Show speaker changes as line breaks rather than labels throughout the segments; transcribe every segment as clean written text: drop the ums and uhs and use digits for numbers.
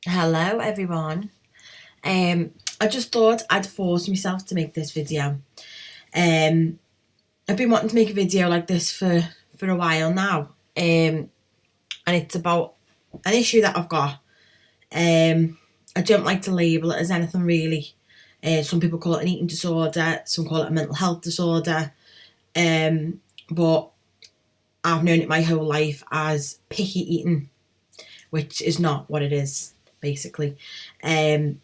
Hello everyone. I just thought I'd force myself to make this video. I've been wanting to make a video like this for a while now. And it's about an issue that I've got. I don't like to label it as anything really. Some people call it an eating disorder, some call it a mental health disorder. But I've known it my whole life as picky eating, which is not what it is, basically. I've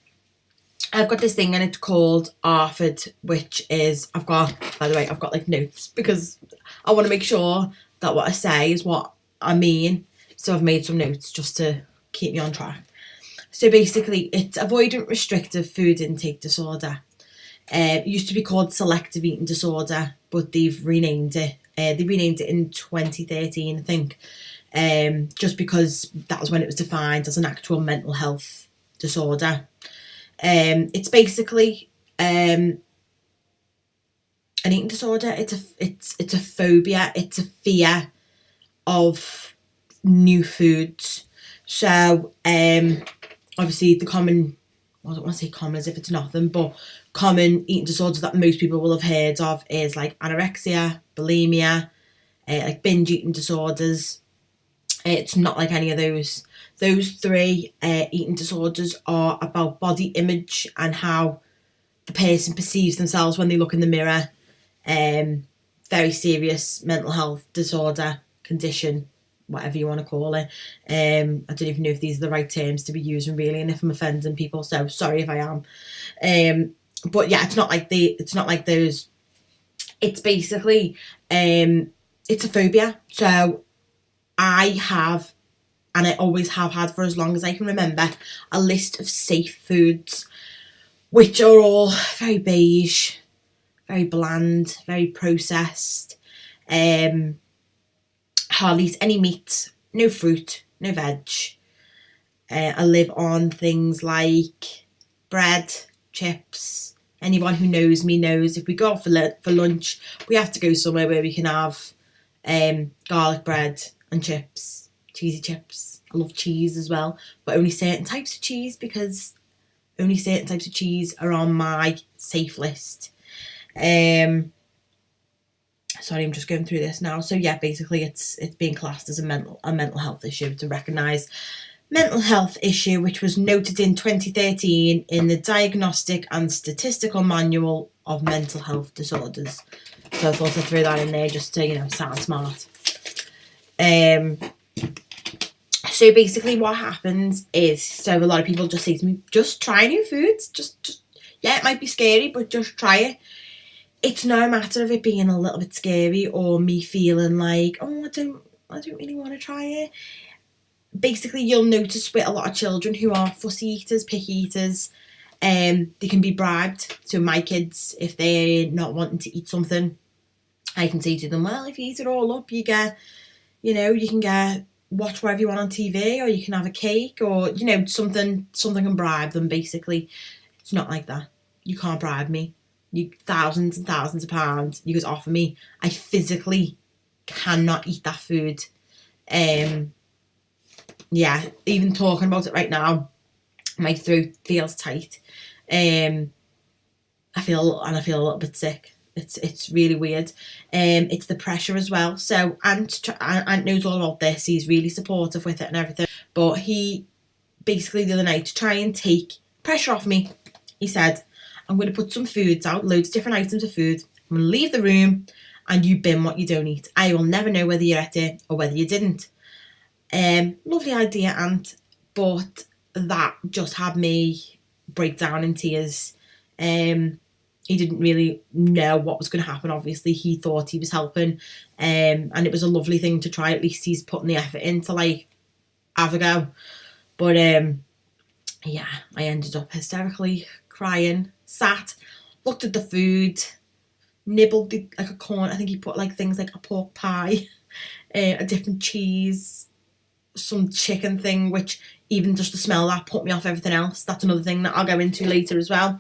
got this thing and it's called ARFID, which is, by the way, I've got like notes because I want to make sure that what I say is what I mean. So I've made some notes just to keep me on track. So basically, it's avoidant restrictive food intake disorder. It used to be called selective eating disorder, but they've renamed it. They renamed it in 2013, I think, just because that was when it was defined as an actual mental health disorder. It's basically an eating disorder. It's a phobia. It's a fear of new foods. So obviously the common, I don't want to say common as if it's nothing, but common eating disorders that most people will have heard of is like anorexia, bulimia, like binge eating disorders. It's not like any of those. Those three eating disorders are about body image and how the person perceives themselves when they look in the mirror. Very serious mental health disorder, condition, whatever you want to call it. I don't even know if these are the right terms to be using really, and if I'm offending people, so sorry if I am. But yeah, it's not like those. It's basically it's a phobia. So I have, and I always have had for as long as I can remember, a list of safe foods, which are all very beige, very bland, very processed. Hardly eat any meat, no fruit, no veg. I live on things like bread, chips. Anyone who knows me knows if we go out for lunch, we have to go somewhere where we can have garlic bread and chips, cheesy chips. I love cheese as well, but only certain types of cheese, because only certain types of cheese are on my safe list. Sorry, I'm just going through this now. So yeah, basically it's being classed as a mental health issue. It's a recognised mental health issue, which was noted in 2013 in the Diagnostic and Statistical Manual of Mental Health Disorders. So I thought I'd throw that in there just to, sound smart. So basically what happens is, so a lot of people just say to me, just try new foods. Just yeah, it might be scary, but just try it. It's no matter of it being a little bit scary or me feeling like, oh, I don't really want to try it. Basically, you'll notice with a lot of children who are fussy eaters, picky eaters, they can be bribed. So my kids, if they're not wanting to eat something, I can say to them, well, if you eat it all up, you get, you can watch whatever you want on TV, or you can have a cake, or, something can bribe them, basically. It's not like that. You can't bribe me. You thousands and thousands of pounds you could offer me. I physically cannot eat that food. Yeah, even talking about it right now, my throat feels tight. I feel a little bit sick. It's really weird. It's the pressure as well. So Ant knows all about this. He's really supportive with it and everything. But he basically the other night, to try and take pressure off me, he said, I'm going to put some foods out, loads of different items of food. I'm going to leave the room and you bin what you don't eat. I will never know whether you ate it or whether you didn't. Lovely idea, Ant, but that just had me break down in tears. He didn't really know what was going to happen. Obviously, he thought he was helping, and it was a lovely thing to try. At least he's putting the effort in to have a go. But yeah, I ended up hysterically crying. Sat, looked at the food, nibbled like a corn. I think he put things like a pork pie, a different cheese, some chicken thing, which even just the smell of that put me off everything else. That's another thing that I'll go into later as well.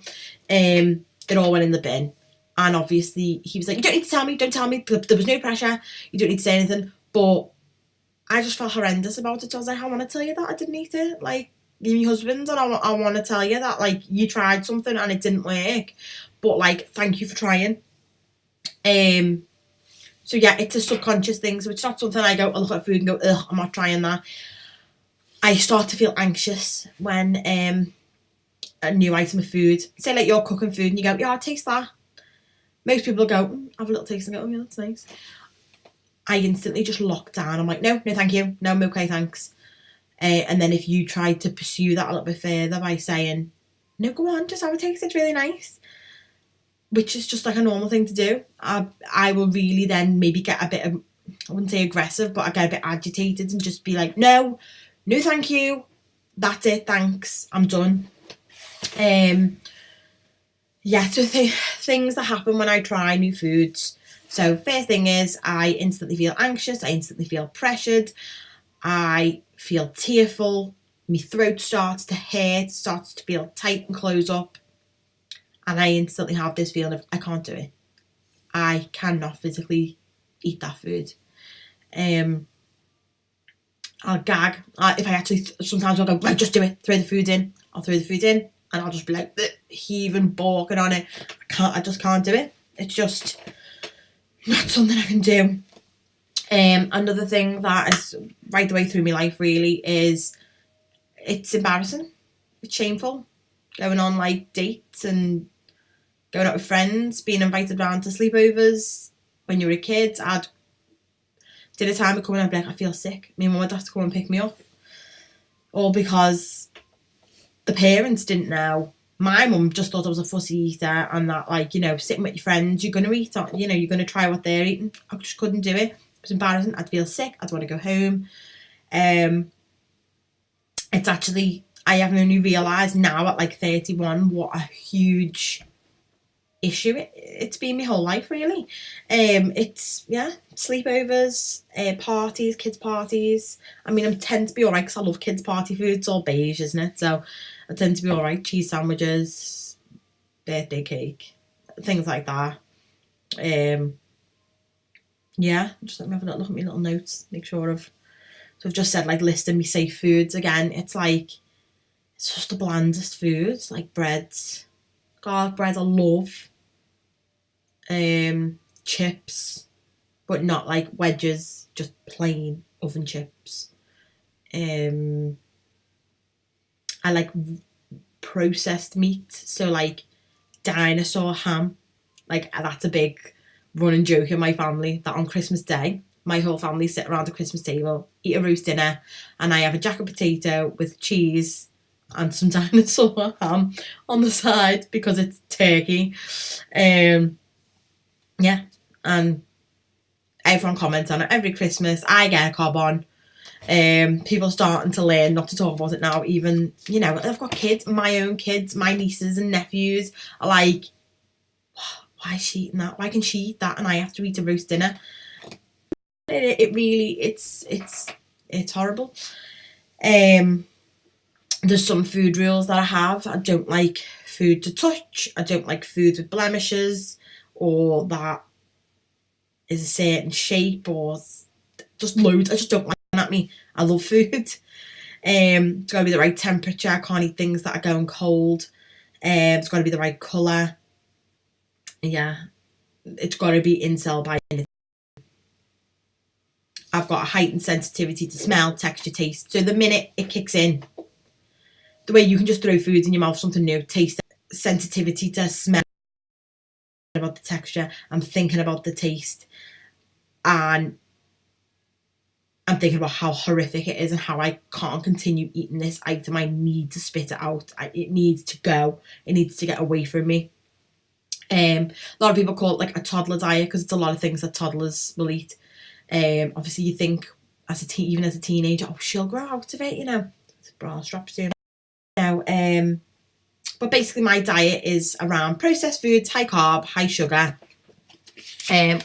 It all went in the bin, and obviously he was like, you don't need to tell me, don't tell me, there was no pressure, you don't need to say anything. But I just felt horrendous about it. So I was like, I want to tell you that I didn't eat it. you're my husband, and I want to tell you that, like, you tried something and it didn't work, but, like, thank you for trying. So yeah, it's a subconscious thing. So it's not something I look at food and go, ugh, I'm not trying that. I start to feel anxious when a new item of food, say like you're cooking food and you go, yeah, I'll taste that. Most people go, have a little taste and go, oh yeah, that's nice. I instantly just lock down. I'm like, no, thank you. No, I'm okay, thanks. And then if you try to pursue that a little bit further by saying, no, go on, just have a taste, it's really nice, which is just like a normal thing to do, I will really then maybe get a bit of, I wouldn't say aggressive, but I get a bit agitated and just be like, no, thank you. That's it, thanks. I'm done. Yeah, so things that happen when I try new foods. So first thing is I instantly feel anxious. I instantly feel pressured. I feel tearful. My throat starts to hurt, starts to feel tight and close up. And I instantly have this feeling of, I can't do it. I cannot physically eat that food. I'll gag. If I actually, sometimes I'll go, right, just do it. Throw the food in. I'll throw the food in and I'll just be like, heaving, balking on it. I just can't do it. It's just not something I can do. Another thing that is right the way through my life really is, it's embarrassing. It's shameful. Going on like dates and going out with friends, being invited around to sleepovers. When you were a kid, I'd dinner time would come and I'd be like, I feel sick. My mum would have to come and pick me up. All because the parents didn't know. My mum just thought I was a fussy eater and that, like, you know, sitting with your friends, you're going to eat, you know, you're going to try what they're eating. I just couldn't do it. It was embarrassing. I'd feel sick. I'd want to go home. It's actually, I have only realised now at like 31 what a huge issue it's been my whole life really. It's, yeah, sleepovers, parties, kids parties. I mean, I tend to be alright because I love kids party food. It's all beige, isn't it? So I tend to be alright. Cheese sandwiches, birthday cake, things like that. Yeah, just let me have a look at my little notes, make sure so I've just said like listing me safe foods again. It's like, it's just the blandest foods, like breads, garlic bread I love. Chips, but not like wedges, just plain oven chips. I like processed meat, so like dinosaur ham, like that's a big running joke in my family, that on Christmas Day my whole family sit around a Christmas table, eat a roast dinner, and I have a jacket potato with cheese and some dinosaur ham on the side because it's turkey. Yeah, and everyone comments on it every Christmas. I get a cob on. People starting to learn not to talk about it now. Even, you know, I've got kids, my own kids, my nieces and nephews are like, why is she eating that? Why can she eat that and I have to eat a roast dinner? It really, it's horrible. There's some food rules that I have. I don't like food to touch. I don't like food with blemishes or that is a certain shape or just loads. I just don't like it at me. I love food. It's got to be the right temperature. I can't eat things that are going cold. It's got to be the right colour. Yeah, it's got to be in sell by. I've got a heightened sensitivity to smell, texture, taste. So the minute it kicks in, the way you can just throw foods in your mouth, something new, taste, sensitivity to smell, about the texture, I'm thinking about the taste, and I'm thinking about how horrific it is and how I can't continue eating this item. I need to spit it out. It needs to go. It needs to get away from me. A lot of people call it like a toddler diet because it's a lot of things that toddlers will eat. Obviously you think even as a teenager, oh, she'll grow out of it, you know, bra straps doing now. But basically my diet is around processed foods, high carb, high sugar,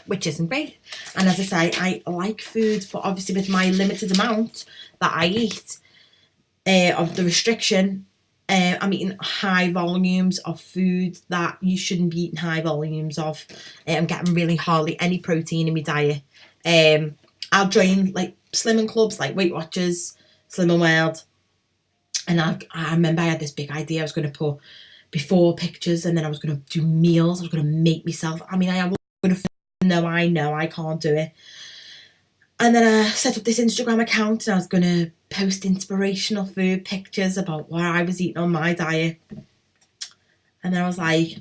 which isn't great. And as I say, I like food, but obviously with my limited amount that I eat, of the restriction, I'm eating high volumes of food that you shouldn't be eating high volumes of. I'm getting really hardly any protein in my diet. I'll join like slimming clubs like Weight Watchers, Slimming World, And I remember I had this big idea. I was going to put before pictures, and then I was going to do meals. I was going to make myself. I mean, I was going to know I can't do it. And then I set up this Instagram account, and I was going to post inspirational food pictures about what I was eating on my diet. And then I was like,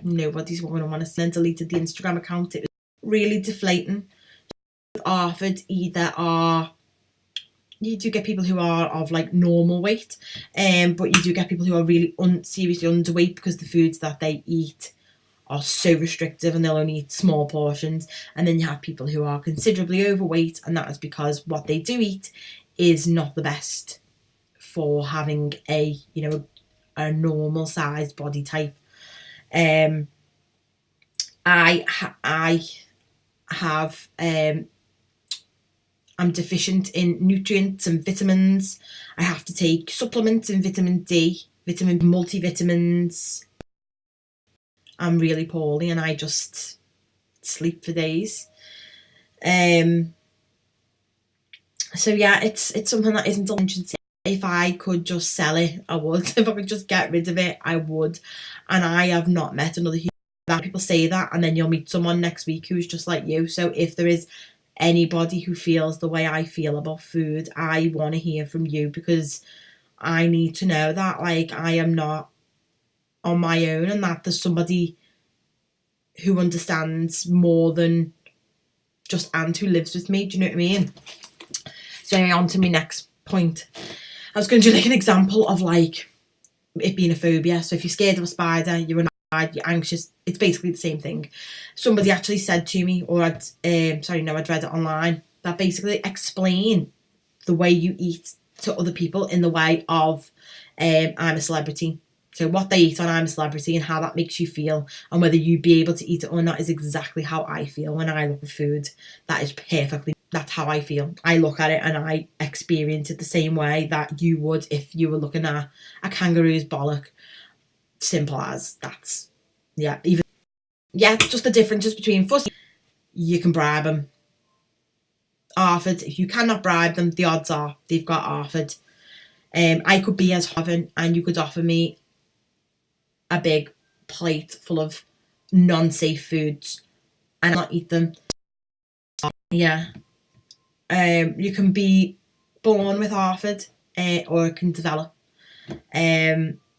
nobody's going to want to see, and deleted the Instagram account. It was really deflating. ARFID either are, you do get people who are of like normal weight, but you do get people who are really seriously underweight because the foods that they eat are so restrictive and they'll only eat small portions. And then you have people who are considerably overweight, and that is because what they do eat is not the best for having a, you know, a normal sized body type. I have I'm deficient in nutrients and vitamins. I have to take supplements in vitamin D, vitamin multivitamins. I'm really poorly and I just sleep for days. So yeah, it's something that isn't mentioned. If I could just sell it, I would. If I could just get rid of it, I would. And I have not met another human. People say that, and then you'll meet someone next week who's just like you. So if there is anybody who feels the way I feel about food, I want to hear from you, because I need to know that, like, I am not on my own, and that there's somebody who understands more than just Ant who lives with me. Do you know what I mean? So on to my next point. I was going to do like an example of like it being a phobia. So if you're scared of a spider, you're you're anxious, it's basically the same thing. Somebody actually said to me, or I'd read it online, that basically explain the way you eat to other people in the way of I'm a Celebrity. So what they eat on I'm a Celebrity and how that makes you feel, and whether you'd be able to eat it or not, is exactly how I feel when I look at food. That's how I feel. I look at it and I experience it the same way that you would if you were looking at a kangaroo's bollock. Simple as that's, yeah, just the differences between fussy, you can bribe them. ARFID, if you cannot bribe them, the odds are they've got ARFID. I could be as Hoven and you could offer me a big plate full of non-safe foods and not eat them. Yeah. You can be born with ARFID, or it can develop.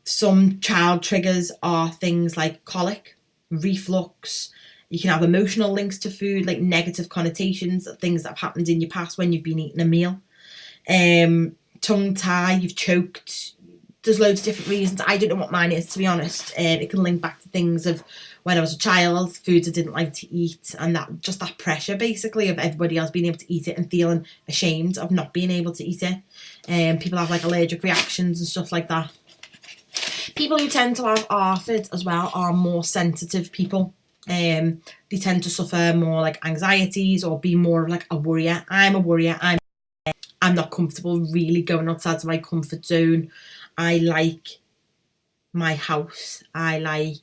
Some child triggers are things like colic, reflux. You can have emotional links to food, like negative connotations, things that have happened in your past when you've been eating a meal. Tongue tie, you've choked. There's loads of different reasons. I don't know what mine is, to be honest. It can link back to things of when I was a child, foods I didn't like to eat, and that pressure basically of everybody else being able to eat it and feeling ashamed of not being able to eat it. People have like allergic reactions and stuff like that. People who tend to have ARFID as well are more sensitive people. They tend to suffer more like anxieties or be more like a worrier. I'm a worrier. I'm not comfortable really going outside of my comfort zone. I like my house. I like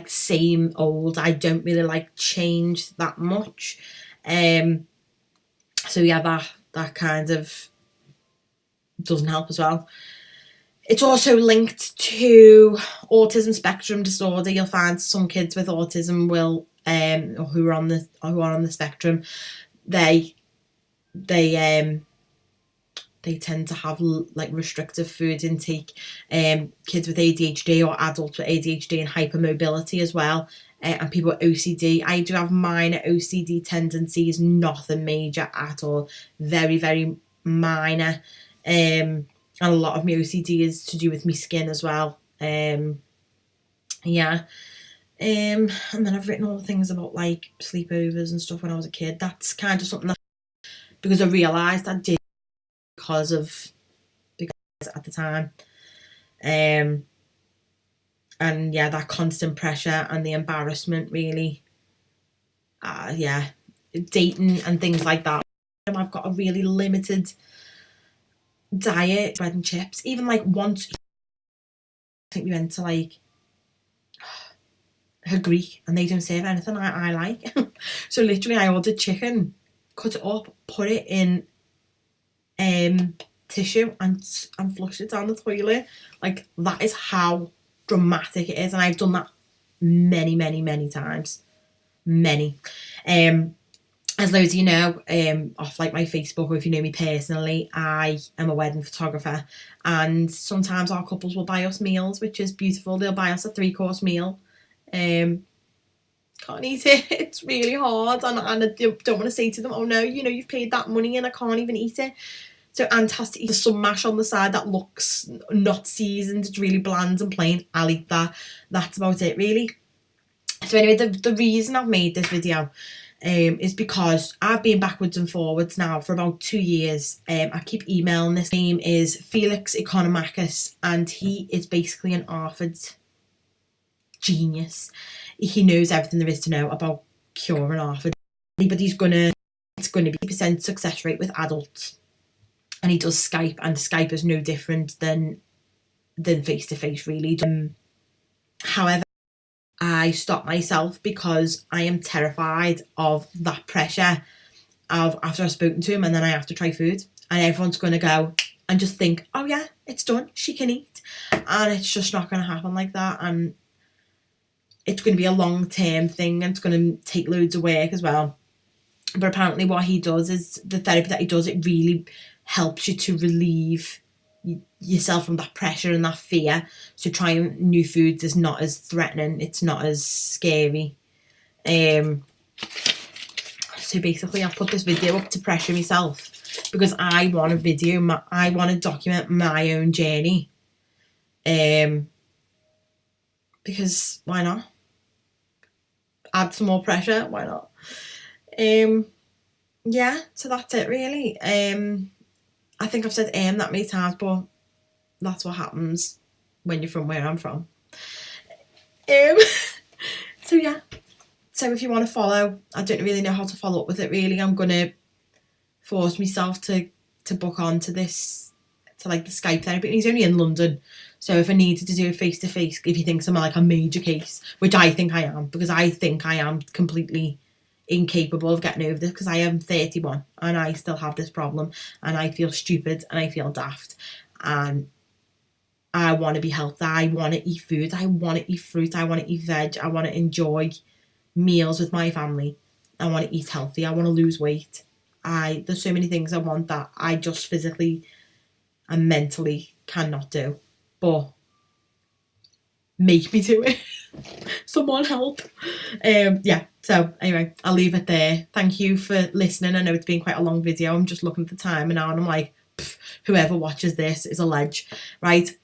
same old. I don't really like change that much. So yeah, that kind of doesn't help as well. It's also linked to autism spectrum disorder. You'll find some kids with autism will, or who are on the spectrum, they tend to have like restrictive food intake. Kids with ADHD or adults with ADHD and hypermobility as well, and people with OCD. I do have minor OCD tendencies, nothing major at all, very, very minor. And a lot of my OCD is to do with my skin as well. And then I've written all the things about like sleepovers and stuff when I was a kid. That's kind of something that, because I realised I did because at the time. And yeah, that constant pressure and the embarrassment really, dating and things like that. I've got a really limited diet, bread and chips. Even like once, I think we went to like her Greek and they don't serve anything I like. So literally I ordered chicken, cut it up, put it in tin tissue and flush it down the toilet. Like, that is how dramatic it is, and I've done that many times. As loads of you know, off like my Facebook, or if you know me personally, I am a wedding photographer, and sometimes our couples will buy us meals, which is beautiful. They'll buy us a 3-course meal. Can't eat it. It's really hard, and I don't want to say to them, oh no, you know, you've paid that money and I can't even eat it. So Ant has to eat some mash on the side that looks not seasoned. It's really bland and plain. I'll eat that. That's about it, really. So anyway, the reason I've made this video is because I've been backwards and forwards now for about 2 years. I keep emailing. This name is Felix Economachus, and he is basically an ARFID genius. He knows everything there is to know about curing ARFID. It's going to be 50% success rate with adults, and he does Skype, and Skype is no different than face to face, really. However, I stop myself because I am terrified of that pressure of after I've spoken to him and then I have to try food, and everyone's going to go and just think, oh yeah, it's done, she can eat, and it's just not going to happen like that, and it's going to be a long-term thing, and it's going to take loads of work as well. But apparently what he does is, the therapy that he does, it really helps you to relieve yourself from that pressure and that fear. So trying new foods is not as threatening, it's not as scary. So basically I've put this video up to pressure myself, because I want I want to document my own journey. Because why not? Add some more pressure, why not? Yeah, so that's it really. I think I've said that many times, but that's what happens when you're from where I'm from. So yeah. So if you want to follow, I don't really know how to follow up with it really. I'm going to force myself to book on to this, to like the Skype therapy. And he's only in London. So if I needed to do a face-to-face, if he thinks I'm like a major case, which I think I am, because I think I am completely incapable of getting over this, because I am 31 and I still have this problem, and I feel stupid and I feel daft, and I want to be healthy. I want to eat food, I want to eat fruit, I want to eat veg, I want to enjoy meals with my family, I want to eat healthy, I want to lose weight. There's so many things I want that I just physically and mentally cannot do, but make me do it. Someone help. Yeah, so anyway, I'll leave it there. Thank you for listening. I know it's been quite a long video. I'm just looking at the time and now, and I'm like, whoever watches this is a ledge, right?